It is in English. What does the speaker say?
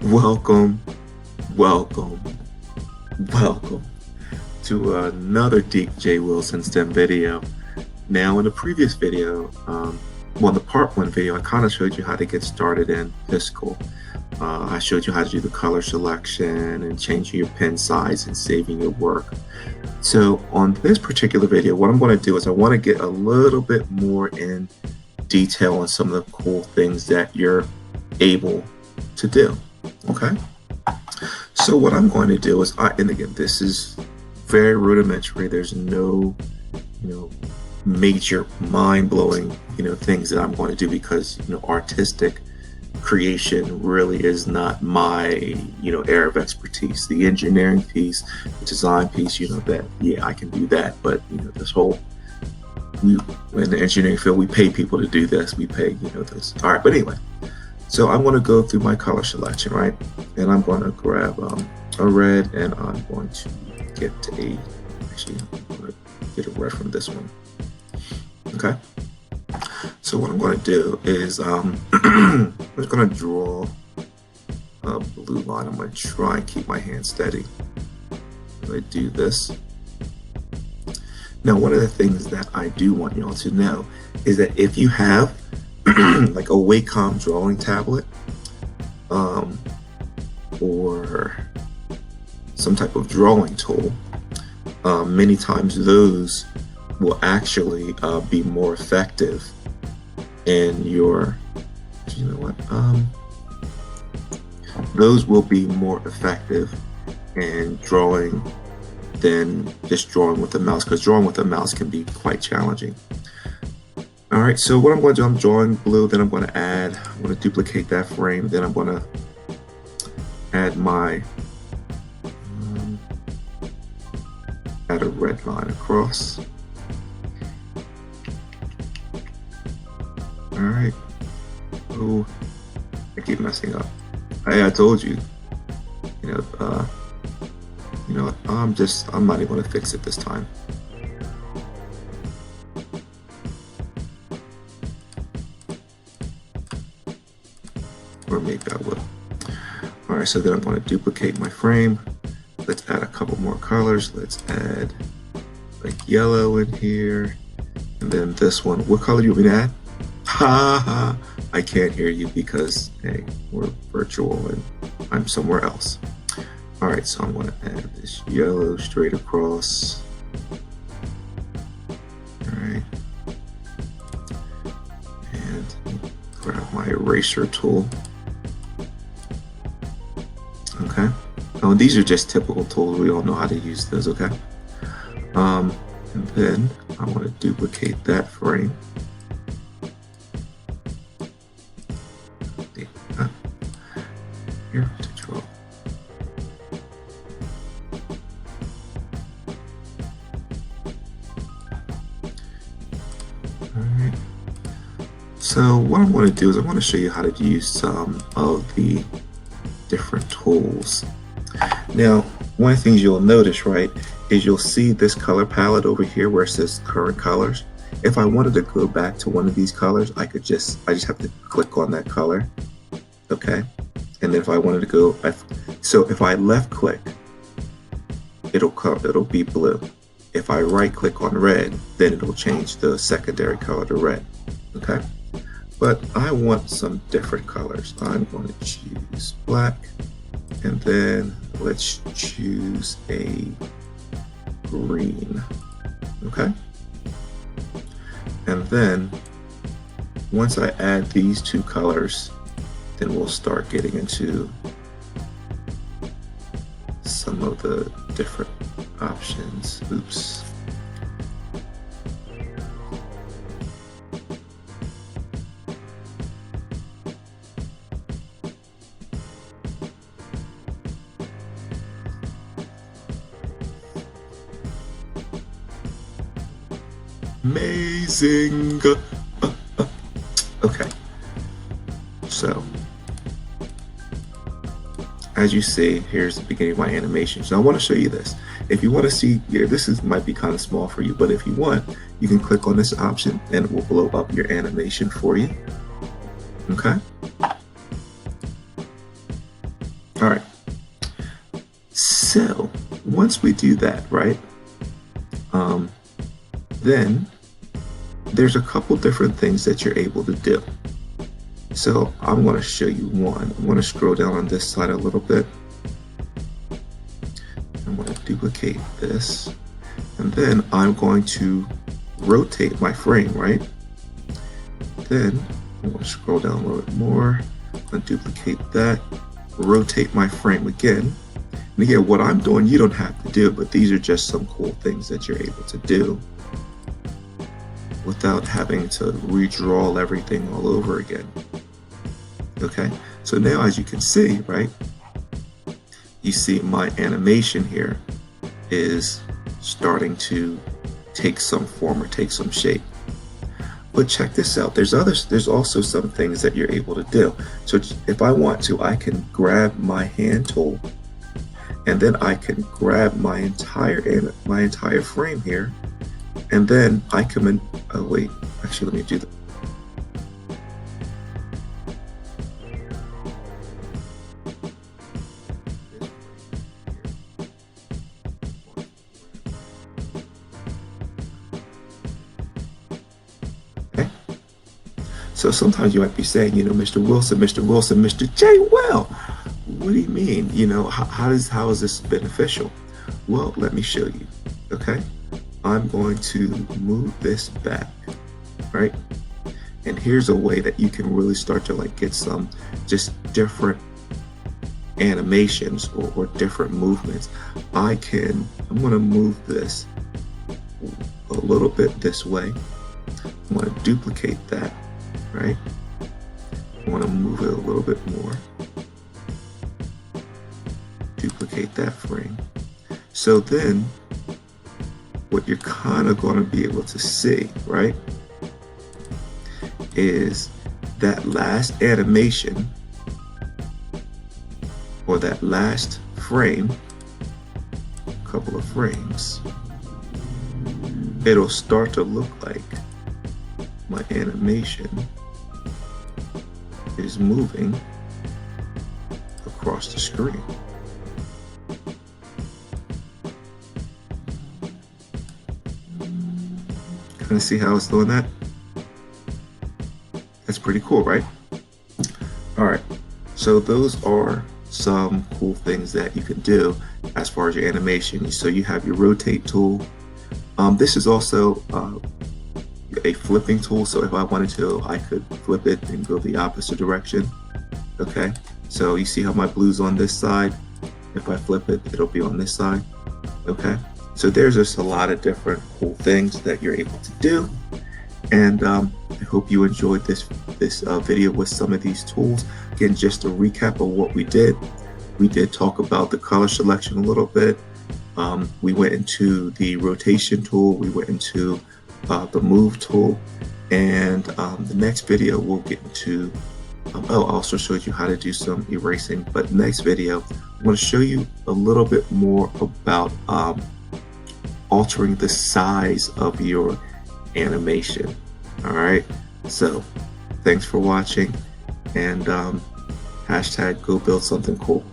Welcome, welcome, welcome to another Deep J. Wilson STEM video. Now, in the previous video, the part one video, I kind of showed you how to get started in Piskel. I showed you how to do the color selection and changing your pen size and saving your work. So on this particular video, what I'm going to do is I want to get a little bit more in detail on some of the cool things that you're able to do. Okay, so what I'm going to do is, and again, this is very rudimentary. There's no, major mind-blowing, things that I'm going to do because, artistic creation really is not my, area of expertise. The engineering piece, the design piece, I can do that. But, this whole, in the engineering field, we pay people to do this. We pay, this. All right, but anyway. So I'm going to go through my color selection, right? And I'm going to grab a red, and I'm going to get I'm going to get a red from this one. Okay. So what I'm going to do is I'm just going to draw a blue line. I'm going to try and keep my hand steady as I do this. Now, one of the things that I do want y'all to know is that if you have like a Wacom drawing tablet, or some type of drawing tool, many times those will actually be more effective in your, those will be more effective in drawing than just drawing with a mouse, because drawing with a mouse can be quite challenging. All right, so what I'm going to do, I'm drawing blue, then I'm going to duplicate that frame, then I'm going to add add a red line across. All right. Oh, I keep messing up. I told you, I'm not even going to fix it this time. Or maybe I will. All right, so then I'm going to duplicate my frame. Let's add a couple more colors. Let's add like yellow in here. And then this one, what color do you want me to add? Ha ha, I can't hear you because, hey, we're virtual and I'm somewhere else. All right, so I'm going to add this yellow straight across. All right. And grab my eraser tool. Okay. Oh, these are just typical tools. We all know how to use those, okay? And then I want to duplicate that frame. Here to draw. Alright. So what I'm going to do is I'm going to show you how to use some of the different tools. Now, one of the things you'll notice, right, is you'll see this color palette over here where it says current colors. If I wanted to go back to one of these colors, I just have to click on that color, okay? And then if I wanted to go, so if I left click, it'll be blue. If I right click on red, then it'll change the secondary color to red, okay? But I want some different colors. I'm going to choose black, and then let's choose a green, okay? And then once I add these two colors, then we'll start getting into some of the different options. Oops. Amazing. Okay. So, as you see, here's the beginning of my animation. So I want to show you this. If you want to see, might be kind of small for you, but if you want, you can click on this option and it will blow up your animation for you. Okay. So once we do that, right, then there's a couple different things that you're able to do. So I'm going to show you one. I'm going to scroll down on this side a little bit. I'm going to duplicate this, and then I'm going to rotate my frame, right? Then I'm going to scroll down a little bit more. I'm going to duplicate that, rotate my frame again. And again, what I'm doing, you don't have to do, but these are just some cool things that you're able to do without having to redraw everything all over again. Okay, so now as you can see, right, you see my animation here is starting to take some form or take some shape. But check this out, there's also some things that you're able to do. So if I want to, I can grab my hand tool, and then I can grab my entire frame here, and then I come in. Oh wait, actually, let me do that. Okay. So sometimes you might be saying, Mr. Wilson, Mr. J. Well, what do you mean? How is this beneficial? Well, let me show you. Okay. I'm going to move this back, right? And here's a way that you can really start to get some just different animations or different movements. I'm going to move this a little bit this way. I'm going to duplicate that, right? I want to move it a little bit more. Duplicate that frame. So then what you're kind of going to be able to see, right, is that last animation or that last frame, couple of frames, it'll start to look like my animation is moving across the screen. Kind of see how it's doing that? That's pretty cool, right? All right, so those are some cool things that you can do as far as your animation. So you have your rotate tool. This is also a flipping tool, so if I wanted to, I could flip it and go the opposite direction. Okay, so you see how my blue's on this side. If I flip it, it'll be on this side. Okay, so there's just a lot of different cool things that you're able to do, and I hope you enjoyed this video with some of these tools. Again, just a recap of what we did talk about the color selection a little bit. We went into the rotation tool, we went into the move tool, and the next video we'll get into I also showed you how to do some erasing, but next video I'm going to show you a little bit more about altering the size of your animation. All right, so thanks for watching, and hashtag go build something cool.